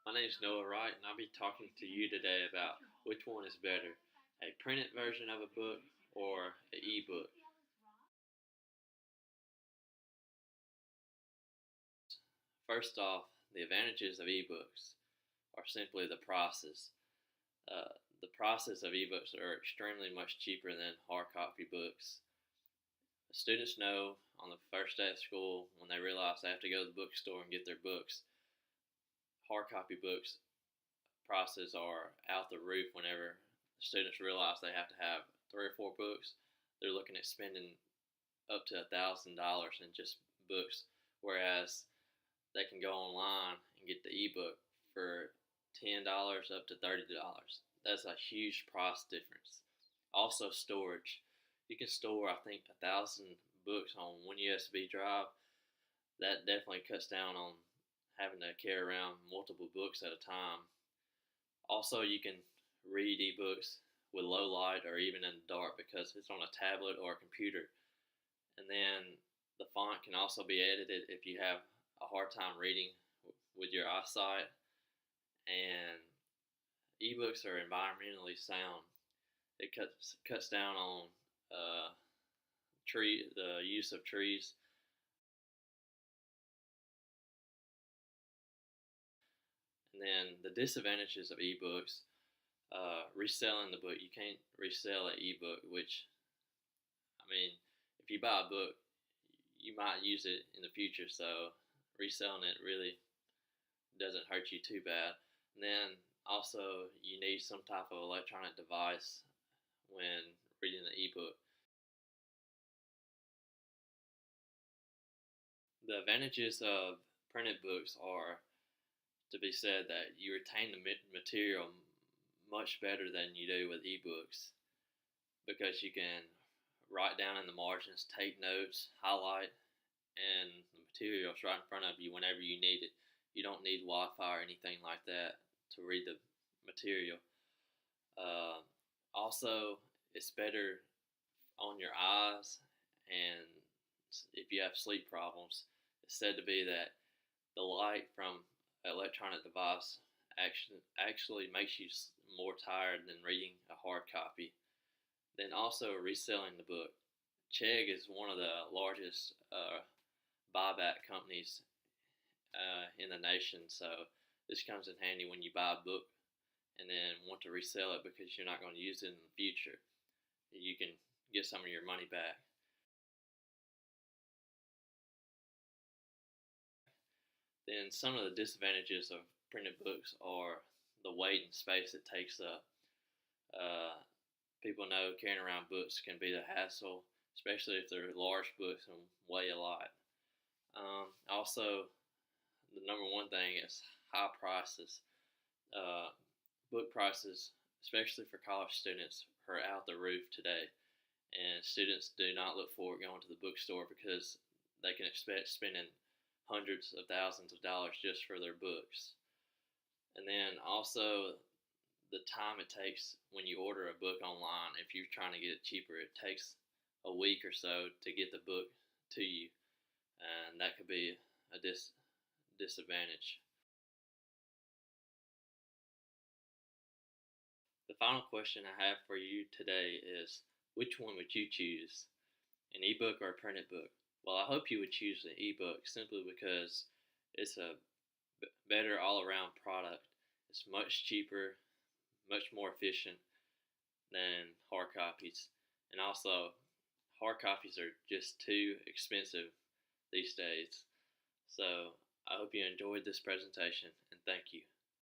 My name is Noah Wright, and I'll be talking to you today about which one is better, a printed version of a book or an ebook. First off, the advantages of ebooks are simply the prices. Uh, the prices of ebooks are extremely much cheaper than hard copy books. Students know on the first day of school when they realize they have to go to the bookstore and get their books. Hard copy books prices are out the roof whenever students realize they have to have 3 or 4 books. They're looking at spending up to $1,000 in just books, whereas they can go online and get the ebook for $10 up to $30. That's a huge price difference. Also, storage. You can store, I think, 1,000 books on one USB drive. That definitely cuts down on having to carry around multiple books at a time. Also, you can read ebooks with low light or even in the dark because it's on a tablet or a computer. And then the font can also be edited if you have a hard time reading with your eyesight. And ebooks are environmentally sound. It cuts down on the use of trees. And then the disadvantages of ebooks, reselling the book. You can't resell an ebook, which, I mean, if you buy a book, you might use it in the future, so reselling it really doesn't hurt you too bad. And then also, you need some type of electronic device when reading the ebook. The advantages of printed books are to be said that you retain the material much better than you do with ebooks because you can write down in the margins, take notes, highlight, and the material's right in front of you whenever you need it. You don't need Wi-Fi or anything like that to read the material. Uh, Also, it's better on your eyes, and if you have sleep problems, it's said to be that the light from an electronic device actually makes you more tired than reading a hard copy. Then also reselling the book. Chegg is one of the largest buyback companies in the nation, so this comes in handy when you buy a book and then want to resell it because you're not going to use it in the future. You can get some of your money back. Then some of the disadvantages of printed books are the weight and space it takes up. Uh, People know carrying around books can be a hassle, especially if they're large books and weigh a lot. Also, the number one thing is high prices. Uh, Book prices, especially for college students, are out the roof today, and students do not look forward going to the bookstore because they can expect spending hundreds of thousands of dollars just for their books. And then also the time it takes when you order a book online, if you're trying to get it cheaper, it takes a week or so to get the book to you, and that could be a disadvantage. The final question I have for you today is which one would you choose, an ebook or a printed book? Well, I hope you would choose the ebook simply because it's a better all around product. It's much cheaper, much more efficient than hard copies. And also, hard copies are just too expensive these days. So, I hope you enjoyed this presentation and thank you.